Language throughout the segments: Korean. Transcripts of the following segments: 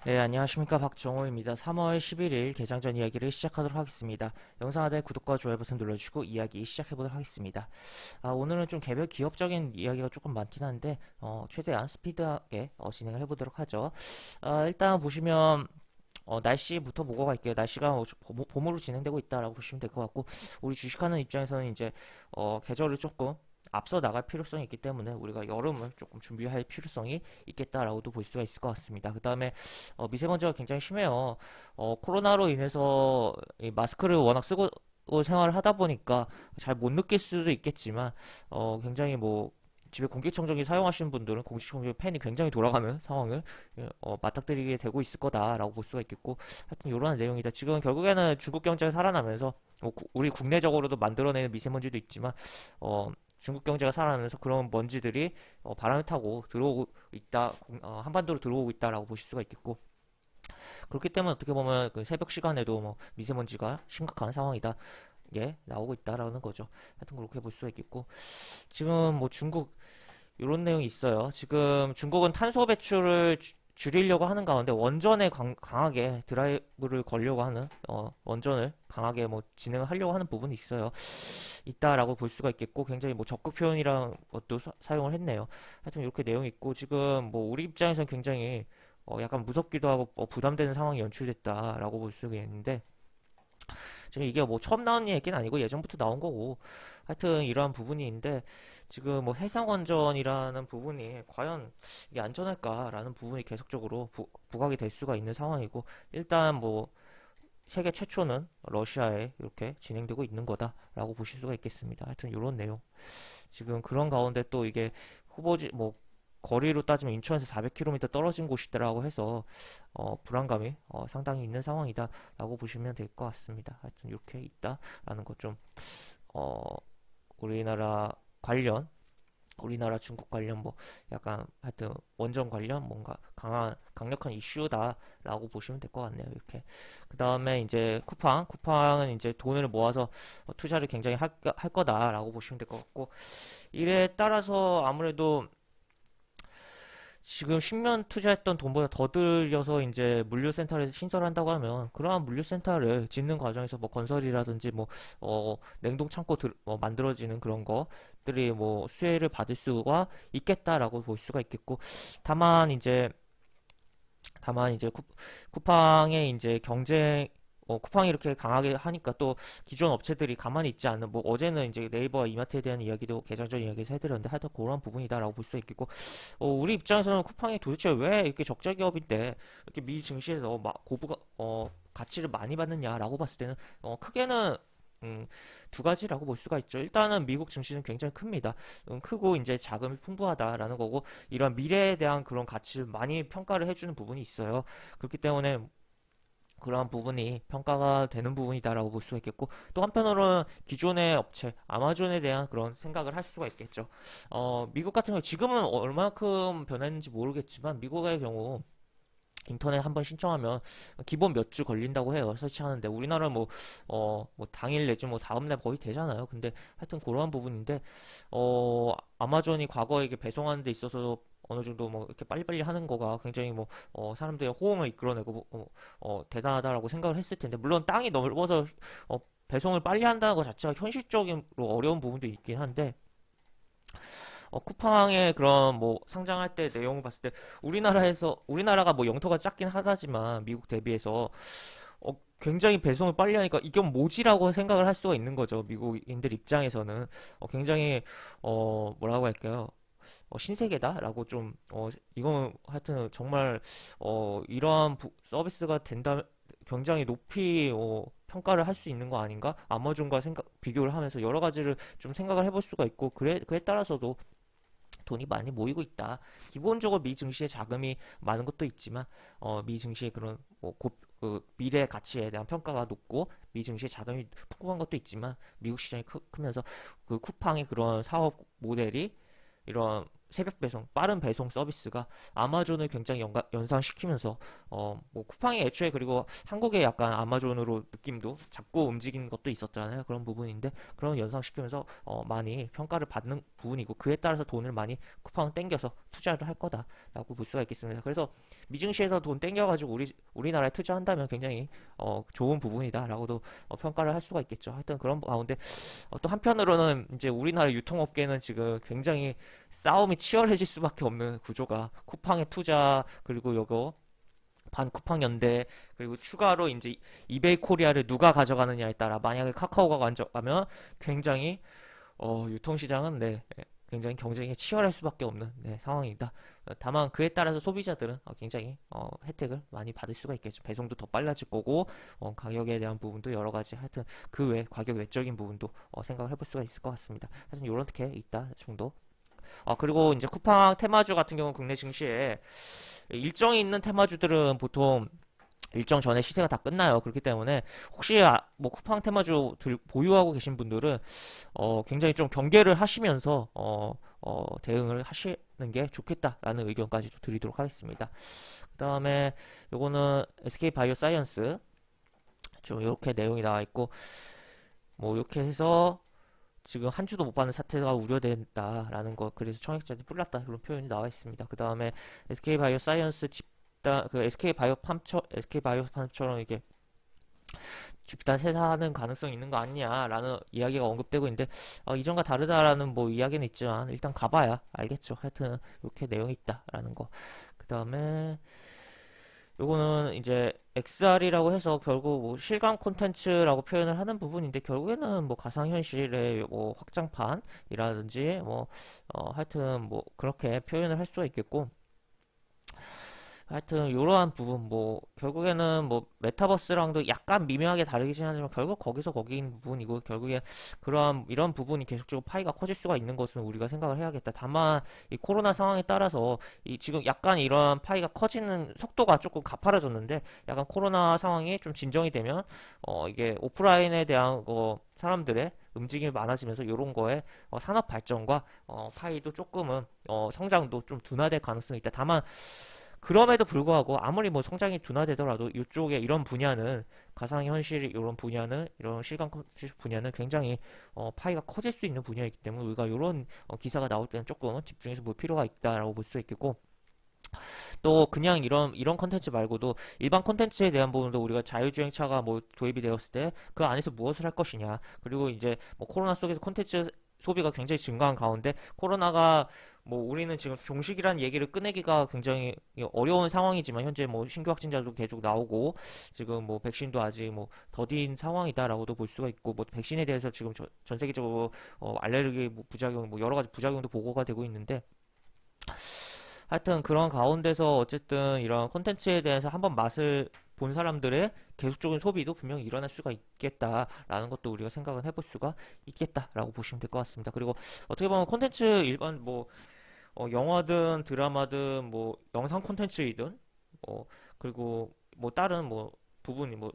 네, 안녕하십니까. 박정호입니다. 3월 11일 개장 전 이야기를 시작하도록 하겠습니다. 영상 하단에 구독과 좋아요 버튼 눌러주시고 이야기 시작해보도록 하겠습니다. 오늘은 좀 개별 기업적인 이야기가 조금 많긴 한데, 최대한 스피드하게 진행을 해보도록 하죠. 일단 보시면, 날씨부터 보고 갈게요. 날씨가 봄으로 진행되고 있다라고 보시면 될 것 같고, 우리 주식하는 입장에서는 이제, 계절을 조금 앞서 나갈 필요성이 있기 때문에 우리가 여름을 조금 준비할 필요성이 있겠다라고도 볼 수가 있을 것 같습니다. 그 다음에 미세먼지가 굉장히 심해요. 코로나로 인해서 이 마스크를 워낙 쓰고 생활을 하다 보니까 잘 못 느낄 수도 있겠지만 굉장히 뭐 집에 공기청정기 사용하시는 분들은 공기청정기 팬이 굉장히 돌아가는 상황을 맞닥뜨리게 되고 있을 거다라고 볼 수가 있겠고, 하여튼 이런 내용이다. 지금 결국에는 중국 경제가 살아나면서 우리 국내적으로도 만들어내는 미세먼지도 있지만 중국 경제가 살아나면서 그런 먼지들이 바람을 타고 들어오고 있다, 한반도로 들어오고 있다라고 보실 수가 있겠고, 그렇기 때문에 어떻게 보면 그 새벽 시간에도 뭐 미세먼지가 심각한 상황이다, 예, 나오고 있다라는 거죠. 하여튼 그렇게 볼 수가 있겠고, 지금 뭐 중국 이런 내용이 있어요. 지금 중국은 탄소 배출을 줄이려고 하는 가운데 원전에 강하게 드라이브를 걸려고 하는 원전을 강하게 뭐 진행을 하려고 하는 부분이 있다라고 볼 수가 있겠고, 굉장히 뭐 적극 표현이랑 것도 사용을 했네요. 하여튼 이렇게 내용이 있고, 지금 뭐 우리 입장에서는 굉장히 약간 무섭기도 하고 부담되는 상황이 연출됐다라고 볼 수가 있는데, 지금 이게 뭐 처음 나온 얘기는 아니고 예전부터 나온 거고, 하여튼 이러한 부분이 있는데, 지금 뭐 해상원전이라는 부분이 과연 이게 안전할까라는 부분이 계속적으로 부각이 될 수가 있는 상황이고, 일단 뭐 세계 최초는 러시아에 이렇게 진행되고 있는 거다라고 보실 수가 있겠습니다. 하여튼 이런 내용. 지금 그런 가운데 또 이게 후보지 뭐 거리로 따지면 인천에서 400km 떨어진 곳이다라고 해서 불안감이 상당히 있는 상황이다라고 보시면 될 것 같습니다. 하여튼 이렇게 있다라는 것좀 어, 우리나라 관련 우리나라 중국 관련 뭐 약간 하여튼 원전 관련 뭔가 강력한 이슈다라고 보시면 될 것 같네요. 이렇게. 그 다음에 이제 쿠팡은 이제 돈을 모아서 투자를 굉장히 할 거다라고 보시면 될 것 같고, 이에 따라서 아무래도 지금 10년 투자했던 돈보다 더 들여서 이제 물류센터를 신설한다고 하면, 그러한 물류센터를 짓는 과정에서 뭐 건설이라든지 뭐 냉동 창고 만들어지는 그런 것들이 뭐 수혜를 받을 수가 있겠다라고 볼 수가 있겠고, 다만 이제 쿠팡의 이제 쿠팡이 이렇게 강하게 하니까 또 기존 업체들이 가만히 있지 않는, 뭐 어제는 이제 네이버와 이마트에 대한 이야기도 개장전 이야기에서 해드렸는데, 하여튼 그런 부분이다라고 볼 수 있겠고, 우리 입장에서는 쿠팡이 도대체 왜 이렇게 적자 기업인데 이렇게 미 증시에서 가치를 많이 받느냐라고 봤을 때는 크게는 음, 두 가지라고 볼 수가 있죠. 일단은 미국 증시는 굉장히 큽니다. 크고 이제 자금이 풍부하다라는 거고, 이런 미래에 대한 그런 가치를 많이 평가를 해주는 부분이 있어요. 그렇기 때문에 그러한 부분이 평가가 되는 부분이다라고 볼 수가 있겠고, 또 한편으로는 기존의 업체 아마존에 대한 그런 생각을 할 수가 있겠죠. 미국 같은 경우 지금은 얼마큼 변했는지 모르겠지만, 미국의 경우 인터넷 한번 신청하면 기본 몇 주 걸린다고 해요. 설치하는데 우리나라 뭐 당일 내지 뭐 다음날 거의 되잖아요. 근데 하여튼 그러한 부분인데, 아마존이 과거에 이게 배송하는 데 있어서 어느 정도 뭐 이렇게 빨리빨리 하는 거가 굉장히 뭐 사람들의 호응을 이끌어내고 대단하다라고 생각을 했을 텐데, 물론 땅이 넓어서 어, 배송을 빨리 한다는 것 자체가 현실적으로 어려운 부분도 있긴 한데, 쿠팡의 그런 뭐 상장할 때 내용을 봤을 때, 우리나라가 뭐 영토가 작긴 하다지만 미국 대비해서 굉장히 배송을 빨리 하니까 이게 뭐지라고 생각을 할 수가 있는 거죠. 미국인들 입장에서는 굉장히 뭐라고 할까요? 신세계다라고 좀 이건 하여튼 정말 이러한 서비스가 된다, 굉장히 높이 평가를 할 수 있는 거 아닌가? 아마존과 비교를 하면서 여러 가지를 좀 생각을 해볼 수가 있고, 그에 따라서도 돈이 많이 모이고 있다. 기본적으로 미 증시에 자금이 많은 것도 있지만, 미 증시의 그런 그 미래 가치에 대한 평가가 높고, 미 증시에 자금이 풍부한 것도 있지만, 미국 시장이 크면서 그 쿠팡의 그런 사업 모델이 이런 새벽 배송, 빠른 배송 서비스가 아마존을 굉장히 연상시키면서 뭐 쿠팡이 애초에 그리고 한국에 약간 아마존으로 느낌도 잡고 움직이는 것도 있었잖아요. 그런 부분인데 그런 연상시키면서 많이 평가를 받는 부분이고 그에 따라서 돈을 많이 쿠팡은 땡겨서 투자를 할 거다라고 볼 수가 있겠습니다. 그래서 미증시에서 돈 땡겨가지고 우리나라에 투자한다면 굉장히 좋은 부분이다라고도 평가를 할 수가 있겠죠. 하여튼 그런 가운데 또 한편으로는 이제 우리나라 유통업계는 지금 굉장히 싸움이 치열해질 수밖에 없는 구조가 쿠팡의 투자 그리고 요거 반 쿠팡 연대 그리고 추가로 이제 이베이 코리아를 누가 가져가느냐에 따라 만약에 카카오가 가져가면 굉장히 유통시장은 네, 굉장히 경쟁이 치열할 수밖에 없는 네, 상황이다. 다만 그에 따라서 소비자들은 굉장히 혜택을 많이 받을 수가 있겠죠. 배송도 더 빨라질 거고 가격에 대한 부분도 여러 가지 하여튼 그 외 가격 외적인 부분도 생각을 해볼 수가 있을 것 같습니다. 하여튼 요렇게 있다 정도. 그리고 이제 쿠팡 테마주 같은 경우 국내 증시에 일정이 있는 테마주들은 보통 일정 전에 시세가 다 끝나요. 그렇기 때문에 혹시 뭐 쿠팡 테마주 보유하고 계신 분들은 굉장히 좀 경계를 하시면서 대응을 하시는 게 좋겠다라는 의견까지도 드리도록 하겠습니다. 그 다음에 요거는 SK 바이오사이언스 좀 이렇게 내용이 나와 있고 뭐 이렇게 해서 지금 한 주도 못 받는 사태가 우려된다라는 거 그래서 청약자들이 불났다 이런 표현이 나와 있습니다. 그 다음에 SK 바이오사이언스 집단 그 SK 바이오팜처럼 이게 집단 세사하는 가능성이 있는 거 아니냐라는 이야기가 언급되고 있는데 이전과 다르다라는 뭐 이야기는 있지만 일단 가봐야 알겠죠. 하여튼 이렇게 내용이 있다라는 거. 그 다음에 요거는 이제 XR이라고 해서 결국 뭐 실감 콘텐츠라고 표현을 하는 부분인데 결국에는 뭐 가상현실의 뭐 확장판이라든지 뭐 하여튼 뭐 그렇게 표현을 할 수가 있겠고 하여튼 이러한 부분 뭐 결국에는 뭐 메타버스랑도 약간 미묘하게 다르긴 하지만 결국 거기서 거기인 부분이고 결국에 그러한 이런 부분이 계속적으로 파이가 커질 수가 있는 것은 우리가 생각을 해야겠다. 다만 이 코로나 상황에 따라서 이 지금 약간 이러한 파이가 커지는 속도가 조금 가파라졌는데 약간 코로나 상황이 좀 진정이 되면 이게 오프라인에 대한 사람들의 움직임이 많아지면서 이런 거에 산업 발전과 파이도 조금은 성장도 좀 둔화될 가능성이 있다. 다만 그럼에도 불구하고 아무리 뭐 성장이 둔화되더라도 이쪽에 이런 분야는 가상현실 이런 분야는 이런 실감 콘텐츠 분야는 굉장히 파이가 커질 수 있는 분야이기 때문에 우리가 이런 기사가 나올 때는 조금 집중해서 볼 필요가 있다라고 볼 수 있겠고 또 그냥 이런 컨텐츠 말고도 일반 컨텐츠에 대한 부분도 우리가 자율주행차가 뭐 도입이 되었을 때 그 안에서 무엇을 할 것이냐 그리고 이제 뭐 코로나 속에서 컨텐츠 소비가 굉장히 증가한 가운데 코로나가 뭐 우리는 지금 종식이라는 얘기를 꺼내기가 굉장히 어려운 상황이지만 현재 뭐 신규 확진자도 계속 나오고 지금 뭐 백신도 아직 뭐 더딘 상황이다라고도 볼 수가 있고 뭐 백신에 대해서 지금 전 세계적으로 알레르기 뭐 부작용 뭐 여러 가지 부작용도 보고가 되고 있는데 하여튼 그런 가운데서 어쨌든 이런 콘텐츠에 대해서 한번 맛을 본 사람들의 계속적인 소비도 분명히 일어날 수가 있겠다라는 것도 우리가 생각을 해볼 수가 있겠다라고 보시면 될 것 같습니다. 그리고 어떻게 보면 콘텐츠 일반 뭐 영화든 드라마든 뭐 영상 콘텐츠이든 그리고 뭐 다른 뭐 부분이 뭐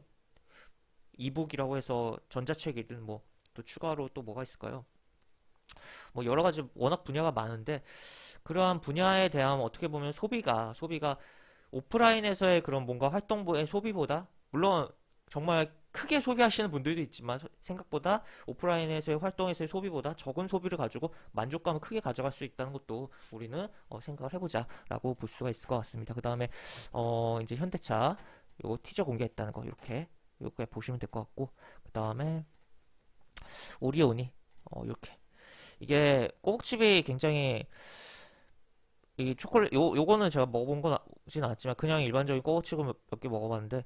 이북이라고 해서 전자책이든 뭐 또 추가로 또 뭐가 있을까요? 뭐 여러 가지 워낙 분야가 많은데 그러한 분야에 대한 어떻게 보면 소비가 오프라인에서의 그런 뭔가 활동부의 소비보다 물론 정말 크게 소비하시는 분들도 있지만 생각보다 오프라인에서의 활동에서의 소비보다 적은 소비를 가지고 만족감을 크게 가져갈 수 있다는 것도 우리는 생각을 해보자라고 볼 수가 있을 것 같습니다. 그 다음에 이제 현대차 요 티저 공개했다는 거 이렇게 보시면 될 것 같고 그 다음에 오리온이 이렇게 이게 꼬북칩이 굉장히 이 초콜릿 요거는 제가 먹어본 거진 않았지만 그냥 일반적인 꼬치고 몇 개 먹어봤는데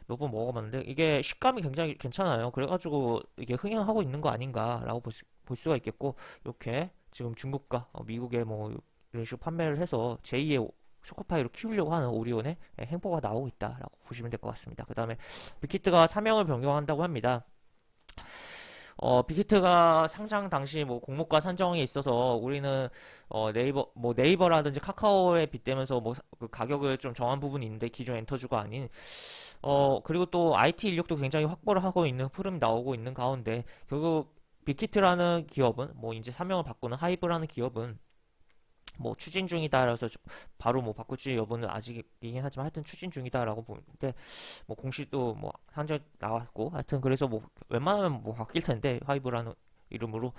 몇 번 먹어봤는데 이게 식감이 굉장히 괜찮아요. 그래가지고 이게 흥행하고 있는 거 아닌가라고 볼 수가 있겠고 이렇게 지금 중국과 미국에 뭐 이런 식으로 판매를 해서 제2의 초코파이로 키우려고 하는 오리온의 행보가 나오고 있다라고 보시면 될 것 같습니다. 그 다음에 빅히트가 사명을 변경한다고 합니다. 빅히트가 상장 당시 뭐 공모가 산정에 있어서 우리는 네이버라든지 카카오에 빗대면서 뭐그 가격을 좀 정한 부분이 있는데 기존 엔터주가 아닌 그리고 또 IT 인력도 굉장히 확보를 하고 있는 흐름이 나오고 있는 가운데 결국 빅히트라는 기업은 뭐 이제 사명을 바꾸는 하이브라는 기업은 뭐 추진 중이다라서 바로 뭐 바꿀지 여부는 아직이긴 하지만 하여튼 추진 중이다라고 보는데 뭐 공시도 뭐 한정 나왔고 하여튼 그래서 뭐 웬만하면 뭐 바뀔 텐데 하이브라는 이름으로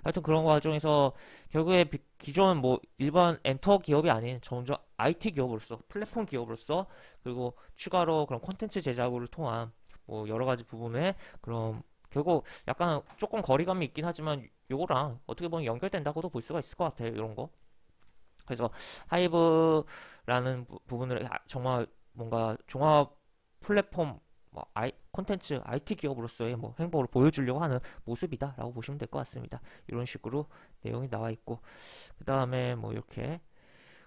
하여튼 그런 과정에서 결국에 기존 뭐 일반 엔터 기업이 아닌 점점 IT 기업으로서 플랫폼 기업으로서 그리고 추가로 그런 콘텐츠 제작을 통한 뭐 여러 가지 부분에 그런 결국 약간 조금 거리감이 있긴 하지만 요거랑 어떻게 보면 연결된다고도 볼 수가 있을 것 같아요. 이런 거. 그래서 하이브라는 부분을 정말 뭔가 종합 플랫폼 뭐 콘텐츠 IT 기업으로서의 뭐 행보를 보여주려고 하는 모습이다라고 보시면 될 것 같습니다. 이런 식으로 내용이 나와 있고 그 다음에 뭐 이렇게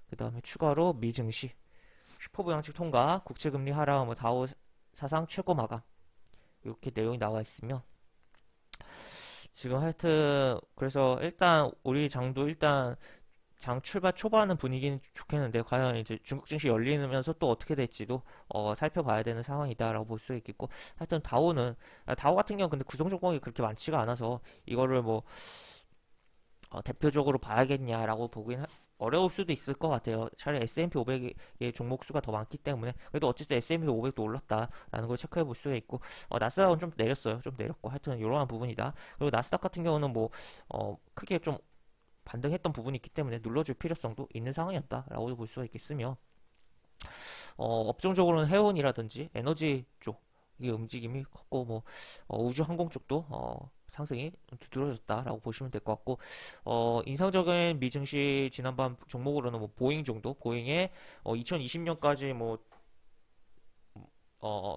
그 다음에 추가로 미증시 슈퍼부양책 통과 국채금리 하락 뭐 다우 사상 최고 마감 이렇게 내용이 나와 있으면 지금 하여튼 그래서 일단 우리 장도 일단 장 출발 초반은 분위기는 좋겠는데 과연 이제 중국 증시 열리면서 또 어떻게 될지도 살펴봐야 되는 상황이다라고 볼 수 있겠고 하여튼 다우 같은 경우는 근데 구성 종목이 그렇게 많지가 않아서 이거를 뭐 대표적으로 봐야겠냐라고 보긴 어려울 수도 있을 것 같아요. 차라리 S&P 500의 종목 수가 더 많기 때문에 그래도 어쨌든 S&P 500도 올랐다라는 걸 체크해 볼 수가 있고 나스닥은 좀 내렸어요. 좀 내렸고 하여튼 이러한 부분이다. 그리고 나스닥 같은 경우는 뭐 크게 좀 반등했던 부분이 있기 때문에 눌러줄 필요성도 있는 상황이었다라고 볼 수가 있겠으며 업종적으로는 해운이라든지 에너지 쪽의 움직임이 컸고 뭐 우주 항공 쪽도 상승이 두드러졌다라고 보시면 될 것 같고 인상적인 미증시 지난번 종목으로는 뭐 보잉 정도 보잉의 2020년까지 뭐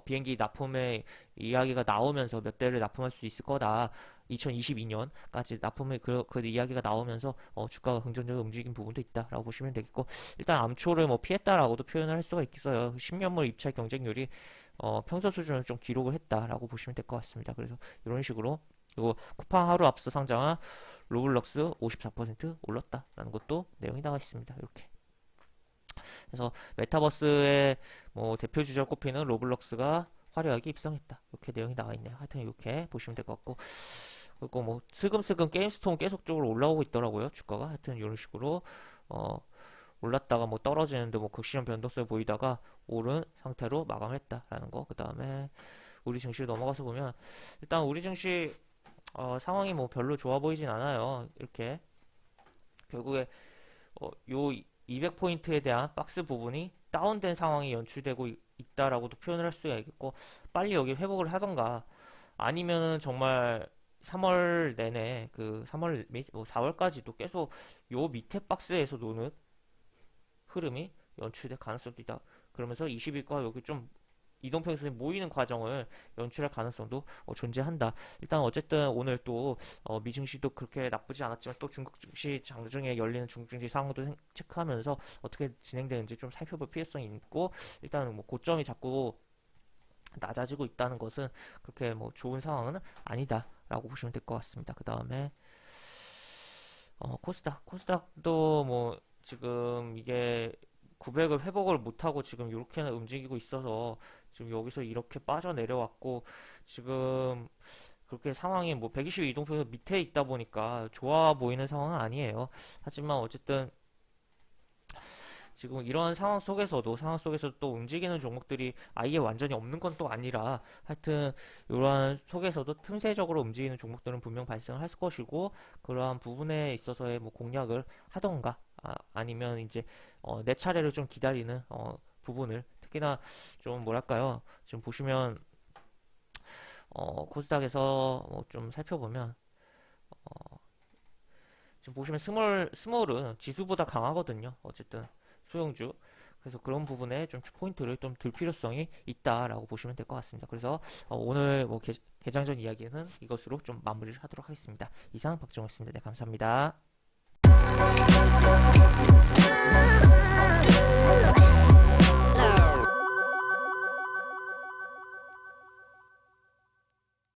비행기 납품의 이야기가 나오면서 몇 대를 납품할 수 있을 거다. 2022년까지 납품의 그 이야기가 나오면서 주가가 긍정적으로 움직인 부분도 있다라고 보시면 되겠고 일단 암초를 뭐 피했다라고도 표현을 할 수가 있겠어요. 10년물 입찰 경쟁률이 평소 수준을 좀 기록을 했다라고 보시면 될 것 같습니다. 그래서 이런 식으로 그리고 쿠팡 하루 앞서 상장한 로블록스 54% 올랐다라는 것도 내용이 나와 있습니다. 이렇게. 그래서 메타버스의 뭐 대표 주자로 꼽히는 로블록스가 화려하게 입성했다. 이렇게 내용이 나와 있네요. 하여튼 이렇게 보시면 될 것 같고 그리고 뭐 슬금슬금 게임스톤 계속적으로 올라오고 있더라고요. 주가가 하여튼 이런 식으로 올랐다가 뭐 떨어지는데 뭐 극시전 변동성을 보이다가 오른 상태로 마감했다라는 거. 그 다음에 우리 증시 넘어가서 보면 일단 우리 증시 상황이 뭐 별로 좋아 보이진 않아요. 이렇게 결국에 요 200포인트에 대한 박스 부분이 다운된 상황이 연출되고 있다라고도 표현을 할 수가 있겠고 빨리 여기 회복을 하던가 아니면은 정말 3월 내내 그 3월 및 뭐 4월까지도 계속 요 밑에 박스에서 노는 흐름이 연출될 가능성도 있다. 그러면서 20일과 여기 좀 이동평선이 모이는 과정을 연출할 가능성도 존재한다. 일단 어쨌든 오늘 또 미증시도 그렇게 나쁘지 않았지만 또 중국 증시 장중에 열리는 중국 증시 상황도 체크하면서 어떻게 진행되는지 좀 살펴볼 필요성이 있고 일단 뭐 고점이 자꾸 낮아지고 있다는 것은 그렇게 뭐 좋은 상황은 아니다라고 보시면 될 것 같습니다. 그 다음에 코스닥도 뭐 지금 이게 900을 회복을 못하고 지금 이렇게는 움직이고 있어서 지금 여기서 이렇게 빠져 내려왔고 지금 그렇게 상황이 뭐 120 이동평선 밑에 있다 보니까 좋아 보이는 상황은 아니에요. 하지만 어쨌든 지금 이런 상황 속에서도 또 움직이는 종목들이 아예 완전히 없는 건 또 아니라 하여튼 이러한 속에서도 틈새적으로 움직이는 종목들은 분명 발생할 것이고 그러한 부분에 있어서의 뭐 공략을 하던가 아니면 이제 내 차례를 좀 기다리는 부분을 특히나 좀 뭐랄까요 지금 보시면 코스닥에서 뭐 좀 살펴보면 지금 보시면 스몰은 지수보다 강하거든요. 어쨌든 소형주. 그래서 그런 부분에 좀 포인트를 좀 들 필요성이 있다라고 보시면 될 것 같습니다. 그래서 오늘 뭐 개장전 이야기는 이것으로 좀 마무리를 하도록 하겠습니다. 이상 박정호였습니다. 네, 감사합니다.